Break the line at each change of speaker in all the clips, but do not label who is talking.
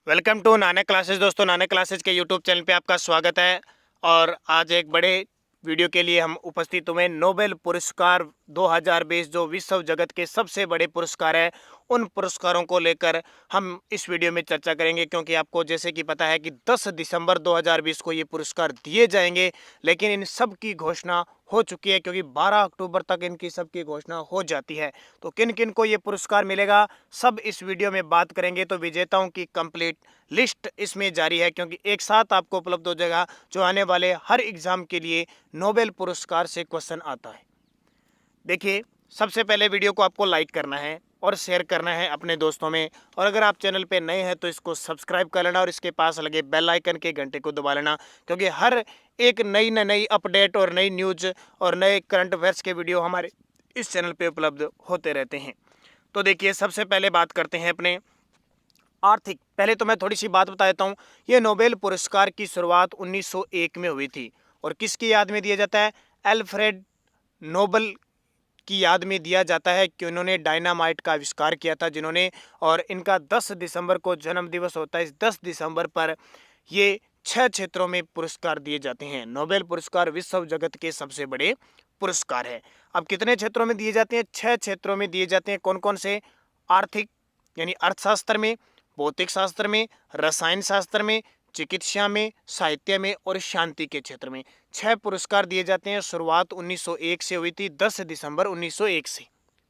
Welcome to Nanak classes. दोस्तों, Nanak classes के YouTube channel पे आपका स्वागत है। और आज एक बड़े वीडियो के लिए हम उपस्थित हुए। नोबेल पुरस्कार 2020 जो विश्व जगत के सबसे बड़े पुरस्कार है, उन पुरस्कारों को लेकर हम इस वीडियो में चर्चा करेंगे। क्योंकि आपको जैसे कि पता है कि 10 दिसंबर 2020 को ये पुरस्कार दिए जाएंगे, लेकिन इन सब की घोषणा हो चुकी है क्योंकि 12 अक्टूबर तक इनकी सबकी घोषणा हो जाती है। तो किन किन को ये पुरस्कार मिलेगा, सब इस वीडियो में बात करेंगे। तो विजेताओं की कंप्लीट लिस्ट इसमें जारी है, क्योंकि एक साथ आपको उपलब्ध हो जाएगा जो आने वाले हर एग्जाम के लिए नोबेल पुरस्कार से क्वेश्चन आता है। देखिए, सबसे पहले वीडियो को आपको लाइक करना है और शेयर करना है अपने दोस्तों में। और अगर आप चैनल पे नए हैं तो इसको सब्सक्राइब कर लेना और इसके पास लगे बेल आइकन के घंटे को दबा लेना, क्योंकि हर एक नई अपडेट और नई न्यूज और नए करंट अफेयर्स के वीडियो हमारे इस चैनल पे उपलब्ध होते रहते हैं। तो देखिए, सबसे पहले बात करते हैं अपने आर्थिक। पहले तो मैं थोड़ी सी बात बता देता हूँ। ये नोबेल पुरस्कार की शुरुआत 1901 में हुई थी और किसकी याद में दिया जाता है? अल्फ्रेड नोबेल की याद में दिया जाता है कि उन्होंने डायनामाइट का आविष्कार किया था जिन्होंने। और इनका 10 दिसंबर को जन्म दिवस होता है। इस 10 दिसंबर पर ये 6 क्षेत्रों में पुरस्कार दिए जाते हैं। नोबेल पुरस्कार विश्व जगत के सबसे बड़े पुरस्कार है। अब कितने क्षेत्रों में दिए जाते हैं? 6 क्षेत्रों में दिए जाते हैं। कौन कौन से? आर्थिक यानी अर्थशास्त्र में, भौतिक शास्त्र में, रसायन शास्त्र में, चिकित्सा में, साहित्य में और शांति के क्षेत्र में 6 पुरस्कार दिए जाते हैं। शुरुआत 1901 से हुई थी, 10 दिसंबर 1901 से।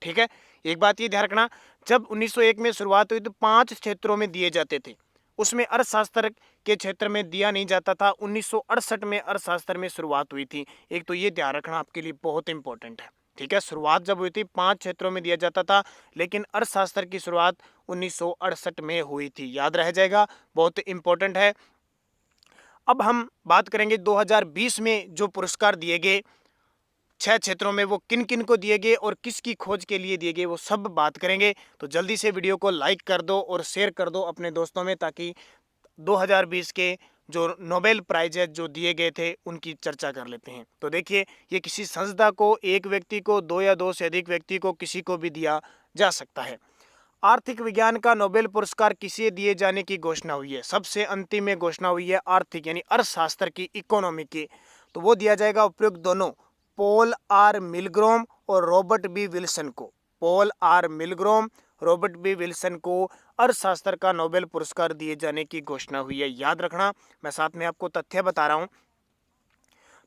ठीक है, एक बात ये ध्यान रखना, जब 1901 में शुरुआत हुई तो 5 क्षेत्रों में दिए जाते थे। उसमें अर्थशास्त्र के क्षेत्र में दिया नहीं जाता था। 1968 में अर्थशास्त्र में शुरुआत हुई थी। एक तो ये ध्यान रखना आपके लिए बहुत इंपॉर्टेंट है। ठीक है, शुरुआत जब हुई थी 5 क्षेत्रों में दिया जाता था, लेकिन अर्थशास्त्र की शुरुआत 1968 में हुई थी। याद रह जाएगा, बहुत इंपॉर्टेंट है। अब हम बात करेंगे 2020 में जो पुरस्कार दिए गए 6 क्षेत्रों में, वो किन किन को दिए गए और किसकी खोज के लिए दिए गए, वो सब बात करेंगे। तो जल्दी से वीडियो को लाइक कर दो और शेयर कर दो अपने दोस्तों में, ताकि 2020 के जो नोबेल प्राइज जो दिए गए थे उनकी चर्चा कर लेते हैं। तो देखिए, ये किसी संस्था को, एक व्यक्ति को, 2 या 2 से अधिक व्यक्ति को, किसी को भी दिया जा सकता है। आर्थिक विज्ञान का नोबेल पुरस्कार किसे दिए जाने की घोषणा हुई है? सबसे अंतिम में घोषणा हुई है आर्थिक यानी अर्थशास्त्र की, इकोनॉमी की। तो वो दिया जाएगा उपयुक्त दोनों, पॉल आर मिलग्रोम और रॉबर्ट बी विल्सन को। Paul R Milgrom, Robert B Wilson को अर्थशास्त्र का नोबेल पुरस्कार दिए जाने की घोषणा हुई है। याद रखना, मैं साथ में आपको तथ्य बता रहा हूं।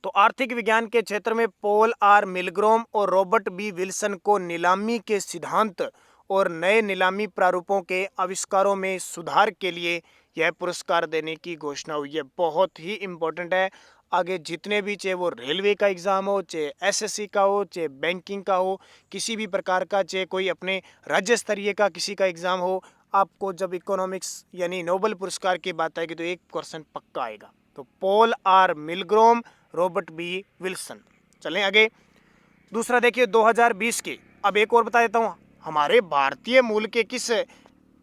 तो आर्थिक विज्ञान के क्षेत्र में पॉल आर मिलग्रोम और रॉबर्ट बी विल्सन को नीलामी के सिद्धांत और नए नीलामी प्रारूपों के आविष्कारों में सुधार के लिए यह पुरस्कार देने की घोषणा हुई है। बहुत ही इम्पोर्टेंट है। आगे जितने भी, चाहे वो रेलवे का एग्ज़ाम हो, चाहे एसएससी का हो, चाहे बैंकिंग का हो, किसी भी प्रकार का, चाहे कोई अपने राज्य स्तरीय का किसी का एग्ज़ाम हो, आपको जब इकोनॉमिक्स यानी नोबेल पुरस्कार की बात आएगी तो एक क्वेश्चन पक्का आएगा। तो Paul R Milgrom, Robert B Wilson. चलें आगे। दूसरा देखिए 2020 के, अब एक और बता देता हूँ, हमारे भारतीय मूल के किस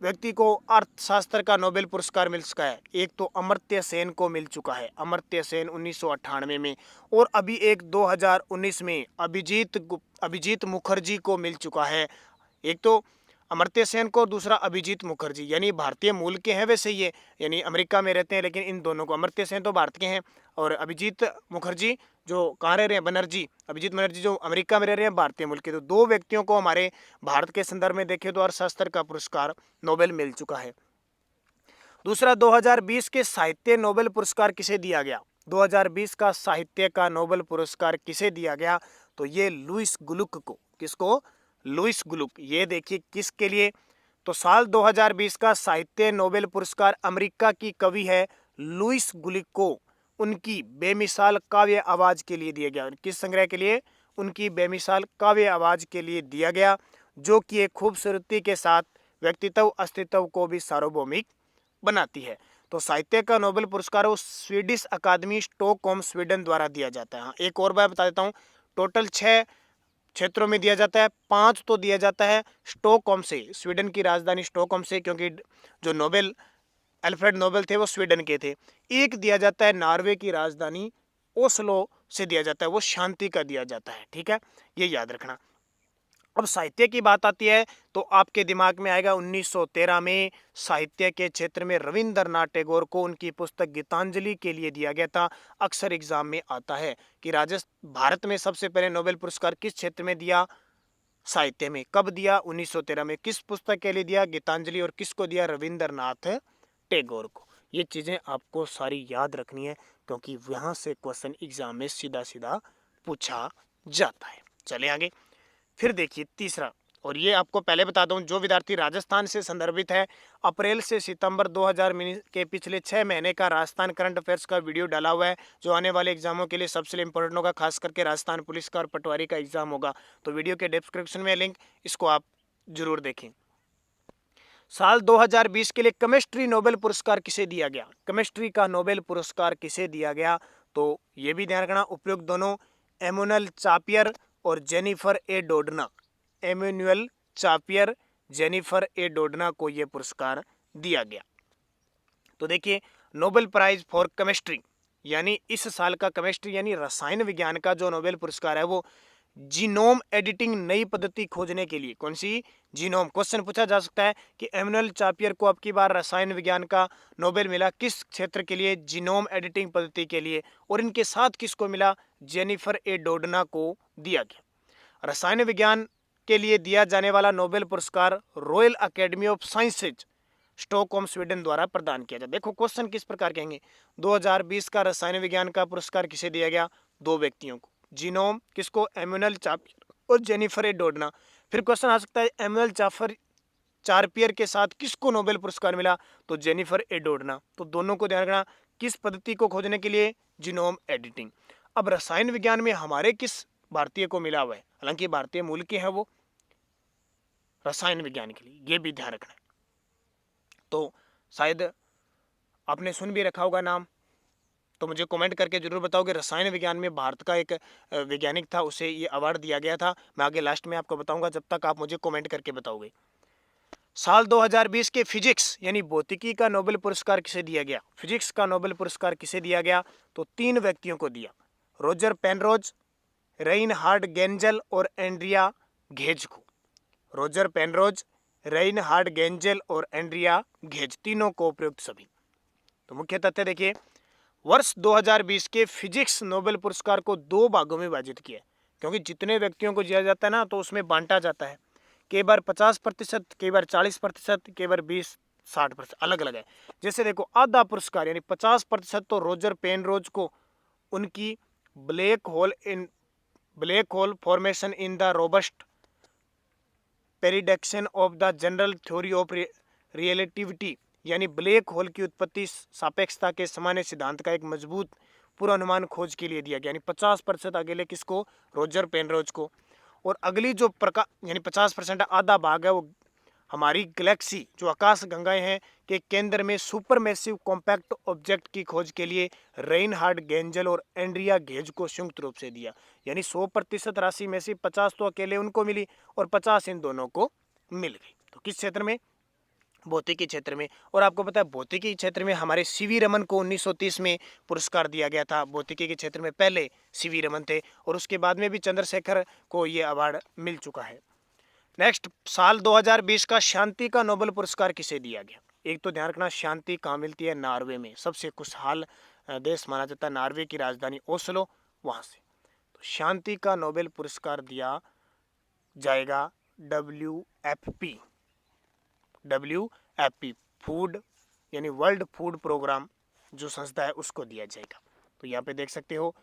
व्यक्ति को अर्थशास्त्र का नोबेल पुरस्कार मिल चुका है? एक तो अमर्त्य सेन को मिल चुका है, अमर्त्य सेन 1998 में। और अभी एक 2019 में अभिजीत मुखर्जी को मिल चुका है। एक तो अमर्त्य सेन को, दूसरा अभिजीत मुखर्जी, यानी भारतीय मूल के हैं वैसे ये, यानी अमेरिका में रहते हैं, लेकिन इन दोनों को, अमर्त्य सेन तो भारत के हैं और अभिजीत मुखर्जी जो कहाँ रह रहे हैं, बनर्जी, अभिजीत बनर्जी जो अमेरिका में रह रहे हैं, भारतीय मूल के। तो 2 व्यक्तियों को हमारे भारत के संदर्भ में देखें तो अर्थशास्त्र का पुरस्कार नोबेल मिल चुका है। दूसरा, 2020 के साहित्य नोबेल पुरस्कार किसे दिया गया? 2020 का साहित्य का नोबेल पुरस्कार किसे दिया गया? तो ये लुईस ग्लुक को। किसको? लुईस ग्लुक। ये देखिए किसके लिए। तो साल 2020 का साहित्य नोबेल पुरस्कार अमेरिका की कवि है लुईस ग्लुक को उनकी बेमिसाल काव्य आवाज के लिए दिया गया। किस संग्रह के लिए? उनकी बेमिसाल काव्य आवाज के लिए दिया गया, जो कि एक खूबसूरती के साथ व्यक्तित्व अस्तित्व को भी सार्वभौमिक बनाती है। तो साहित्य का नोबेल पुरस्कार वो स्वीडिश अकादमी स्टॉकहोम स्वीडन द्वारा दिया जाता है। हाँ, एक और बार बता देता हूँ, टोटल 6 क्षेत्रों में दिया जाता है। 5 तो दिया जाता है स्टॉकहोम से, स्वीडन की राजधानी स्टॉकहोम से, क्योंकि जो नोबेल अल्फ्रेड नोबेल थे वो स्वीडन के थे। एक दिया जाता है नॉर्वे की राजधानी ओस्लो से दिया जाता है, वो शांति का दिया जाता है। ठीक है, ये याद रखना। अब साहित्य की बात आती है तो आपके दिमाग में आएगा 1913 में साहित्य के क्षेत्र में रविंद्रनाथ टैगोर को उनकी पुस्तक गीतांजलि के लिए दिया गया था। अक्सर एग्जाम में आता है कि भारत में सबसे पहले नोबेल पुरस्कार किस क्षेत्र में दिया, साहित्य में। कब दिया? 1913 में। किस पुस्तक के लिए दिया? गीतांजलि। और किसको दिया? रविंद्रनाथ टैगोर को। ये चीजें आपको सारी याद रखनी है क्योंकि यहां से क्वेश्चन एग्जाम में सीधा सीधा पूछा जाता है। चले आगे। फिर देखिए तीसरा, और ये आपको पहले बता दूं, जो विद्यार्थी राजस्थान से संदर्भित है, अप्रैल से सितंबर 2000 के पिछले 6 महीने का राजस्थान करंट अफेयर्स का वीडियो डाला हुआ है जो आने वाले एग्जामों के लिए सबसे इंपॉर्टेंट होगा, खास करके राजस्थान पुलिस का और पटवारी का एग्जाम होगा। तो वीडियो के डिस्क्रिप्शन में लिंक, इसको आप जरूर देखें। साल 2020 के लिए केमिस्ट्री नोबेल पुरस्कार किसे दिया गया? केमिस्ट्री का नोबेल पुरस्कार किसे दिया गया? तो ये भी ध्यान रखना, उपयुक्त दोनों एमुनल चापियर और जेनिफर ए डोडना। एमुनुअल चापियर, जेनिफर ए डोडना को यह पुरस्कार दिया गया। तो देखिए, नोबेल प्राइज फॉर केमिस्ट्री यानी इस साल का केमिस्ट्री यानी रसायन विज्ञान का जो नोबेल पुरस्कार है वो जीनोम एडिटिंग, नई पद्धति खोजने के लिए। कौन सी? जीनोम। क्वेश्चन पूछा जा सकता है कि एमुनल चापियर को अब की बार रसायन विज्ञान का नोबेल मिला, किस क्षेत्र के लिए? जीनोम एडिटिंग पद्धति के लिए। और इनके साथ किसको मिला? जेनिफर ए डोडना को दिया गया। रसायन विज्ञान के लिए दिया जाने वाला नोबेल पुरस्कार royal academy of sciences, Stockholm, Sweden द्वारा प्रदान किया जाता है। देखो क्वेश्चन किस प्रकार कहेंगे। 2020 का रसायन विज्ञान का पुरस्कार किसे दिया गया? 2 व्यक्तियों को। जीनोम किसको? एमुनल चापियर और जेनिफर ए डोडना। फिर क्वेश्चन आ सकता है एमुनल चापियर के साथ किसको नोबेल पुरस्कार मिला? तो जेनिफर ए डोडना। तो दोनों को ध्यान रखना, किस पद्धति को खोजने के लिए? Genome editing. अब रसायन विज्ञान में हमारे किस भारतीय को मिला हुआ है? हालांकि भारतीय मूल के हैं वो रसायन विज्ञान के लिए, ये भी ध्यान रखना है। तो शायद आपने सुन भी रखा होगा नाम, तो मुझे कमेंट करके जरूर बताओ कि रसायन विज्ञान में भारत का एक वैज्ञानिक था, उसे ये अवार्ड दिया गया था। मैं आगे लास्ट में आपको बताऊंगा, जब तक आप मुझे कमेंट करके बताओगे। साल 2020 के फिजिक्स यानी भौतिकी का नोबेल पुरस्कार किसे दिया गया? फिजिक्स का नोबेल पुरस्कार किसे दिया गया? तो 3 व्यक्तियों को दिया, रोजर पेनरोज, रेइनहार्ड गेंजल और एंड्रिया घेज को। रोजर पेनरोज, रेइनहार्ड गेंजल और एंड्रिया घेज, तीनों को उपयुक्त सभी। तो मुख्य तथ्य देखिए, वर्ष 2020 के फिजिक्स नोबेल पुरस्कार को 2 भागों में विभाजित किया, क्योंकि जितने व्यक्तियों को दिया जाता है ना तो उसमें बांटा जाता है। कई बार 50%, कई बार 40%, कई बार 20-60%, अलग अलग है। जैसे देखो, आधा पुरस्कार यानी 50% तो रोजर पेनरोज को उनकी black hole formation in the robust prediction of the general theory of relativity यानी ब्लैक होल की उत्पत्ति सापेक्षता के सामान्य सिद्धांत का एक मजबूत पूर्वानुमान खोज के लिए दिया गया, यानी 50% अकेले किसको? रोजर पेनरोज को। और अगली जो प्रकाश यानी 50% आधा भाग है वो हमारी गैलेक्सी जो आकाश गंगाएं हैं के केंद्र में सुपरमैसिव कॉम्पैक्ट ऑब्जेक्ट की खोज के लिए रेइनहार्ड गेंजल और एंड्रिया घेज को संयुक्त रूप से दिया। यानी 100% राशि में से 50 तो अकेले उनको मिली और 50 इन दोनों को मिल गई। तो किस क्षेत्र में? भौतिकी क्षेत्र में। और आपको पता है भौतिकी क्षेत्र में हमारे सीवी रमन को 1930 में पुरस्कार दिया गया था। भौतिकी के क्षेत्र में पहले सीवी रमन थे और उसके बाद में भी चंद्रशेखर को ये अवार्ड मिल चुका है। नेक्स्ट, साल 2020 का शांति का नोबेल पुरस्कार किसे दिया गया? एक तो ध्यान रखना, शांति कहाँ मिलती है? नॉर्वे में। सबसे खुशहाल देश माना जाता है नॉर्वे की राजधानी ओस्लो, वहां से। तो शांति का नोबेल पुरस्कार दिया जाएगा WFP फूड यानी वर्ल्ड फूड प्रोग्राम जो संस्था है उसको दिया जाएगा। तो यहाँ पे देख सकते हो,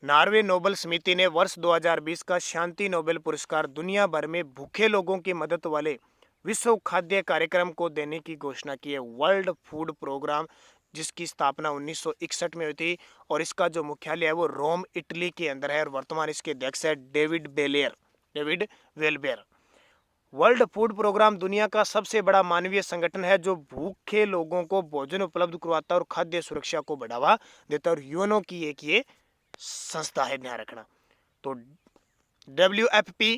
नॉर्वे नोबेल समिति ने वर्ष 2020 का शांति नोबेल पुरस्कार दुनिया भर में भूखे लोगों की मदद वाले विश्व खाद्य कार्यक्रम को देने की घोषणा की है। वर्ल्ड फूड प्रोग्राम जिसकी स्थापना 1961 में हुई थी और इसका जो मुख्यालय है वो रोम, इटली के अंदर है और वर्तमान इसके अध्यक्ष है डेविड वेलबेयर। वर्ल्ड फूड प्रोग्राम दुनिया का सबसे बड़ा मानवीय संगठन है जो भूखे लोगों को भोजन उपलब्ध करवाता है और खाद्य सुरक्षा को बढ़ावा देता है और यूएनओ की एक ये संस्था है, ध्यान रखना। तो WFP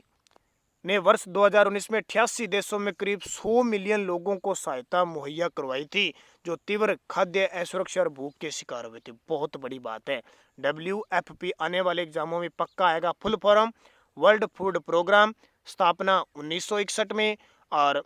ने वर्ष 2019 में 88 देशों में करीब 100 मिलियन लोगों को सहायता मुहैया करवाई थी जो तीव्र खाद्य असुरक्षा और भूख के शिकार हुए थे। बहुत बड़ी बात है। WFP आने वाले एग्जामों में पक्का आएगा full form, world food programme, स्थापना 1961 में, और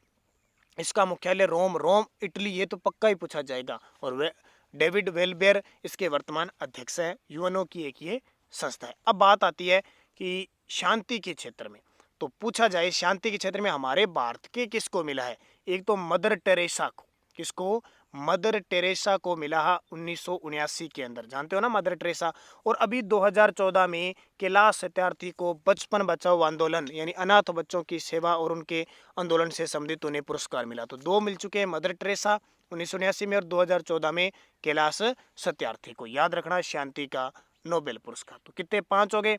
इसका मुख्यालय रोम इटली, ये तो पक्का ही पूछा जाएगा। और वे डेविड वेलबेयर इसके वर्तमान अध्यक्ष हैं। यूएनओ की एक ये संस्था है। अब बात आती है कि शांति के क्षेत्र में, तो पूछा जाए शांति के क्षेत्र में हमारे भारत के किसको मिला है। एक तो मदर टेरेसा को, किसको, मदर टेरेसा को मिला है 1979 के अंदर, जानते हो ना मदर टेरेसा। और अभी 2014 में कैलाश सत्यार्थी को बचपन बचाओ आंदोलन यानी अनाथ बच्चों की सेवा और उनके आंदोलन से संबंधित उन्हें पुरस्कार मिला। तो 2 मिल चुके हैं, मदर टेरेसा 1979 में और 2014 में कैलाश सत्यार्थी को। याद रखना शांति का नोबेल पुरस्कार। तो कितने, 5 हो गए।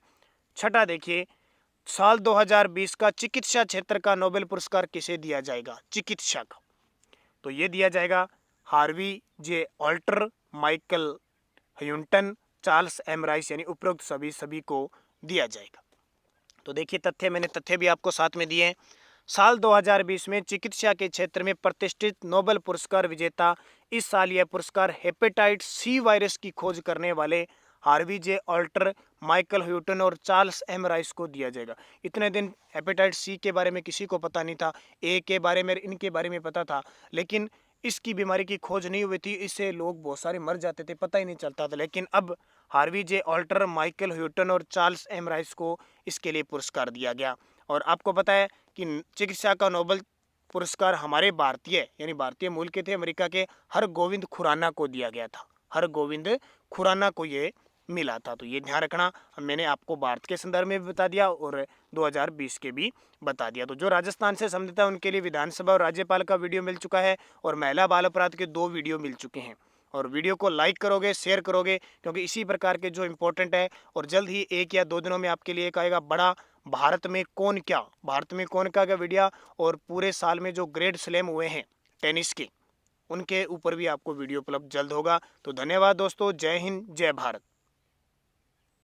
छठा देखिए, साल 2020 का चिकित्सा क्षेत्र का नोबेल पुरस्कार किसे दिया जाएगा, चिकित्सा का। तो ये दिया जाएगा Harvey J Alter, Michael Houghton, Charles M Rice, यानी उपरोक्त सभी को दिया जाएगा। तो देखिए तथ्य, मैंने तथ्य भी आपको साथ में दिए हैं। साल 2020 में चिकित्सा के क्षेत्र में प्रतिष्ठित नोबेल पुरस्कार विजेता, इस साल यह पुरस्कार हेपेटाइटिस सी वायरस की खोज करने वाले Harvey J Alter, Michael Houghton और चार्ल्स एम राइस को दिया जाएगा। इतने दिन हेपेटाइटिस सी के बारे में किसी को पता नहीं था, ए के बारे में, इनके बारे में पता था, लेकिन इसकी बीमारी की खोज नहीं हुई थी, इससे लोग बहुत सारे मर जाते थे, पता ही नहीं चलता था। लेकिन अब Harvey J Alter, Michael Houghton और चार्ल्स एम राइस को इसके लिए पुरस्कार दिया गया। और आपको पता है कि चिकित्सा का नोबेल पुरस्कार हमारे भारतीय यानी भारतीय मूल के थे, अमेरिका के हरगोविंद खुराना को दिया गया था। हरगोविंद खुराना को ये मिला था। तो ये ध्यान रखना, मैंने आपको भारत के संदर्भ में भी बता दिया और 2020 के भी बता दिया। तो जो राजस्थान से संबंधित है उनके लिए विधानसभा और राज्यपाल का वीडियो मिल चुका है और महिला बाल अपराध के 2 वीडियो मिल चुके हैं। और वीडियो को लाइक करोगे, शेयर करोगे, क्योंकि इसी प्रकार के जो इंपॉर्टेंट है, और जल्द ही 1 या 2 दिनों में आपके लिए एक आएगा बड़ा भारत में कौन क्या का वीडियो, और पूरे साल में जो ग्रेड स्लैम हुए हैं टेनिस के, उनके ऊपर भी आपको वीडियो उपलब्ध जल्द होगा। तो धन्यवाद दोस्तों, जय हिंद, जय भारत।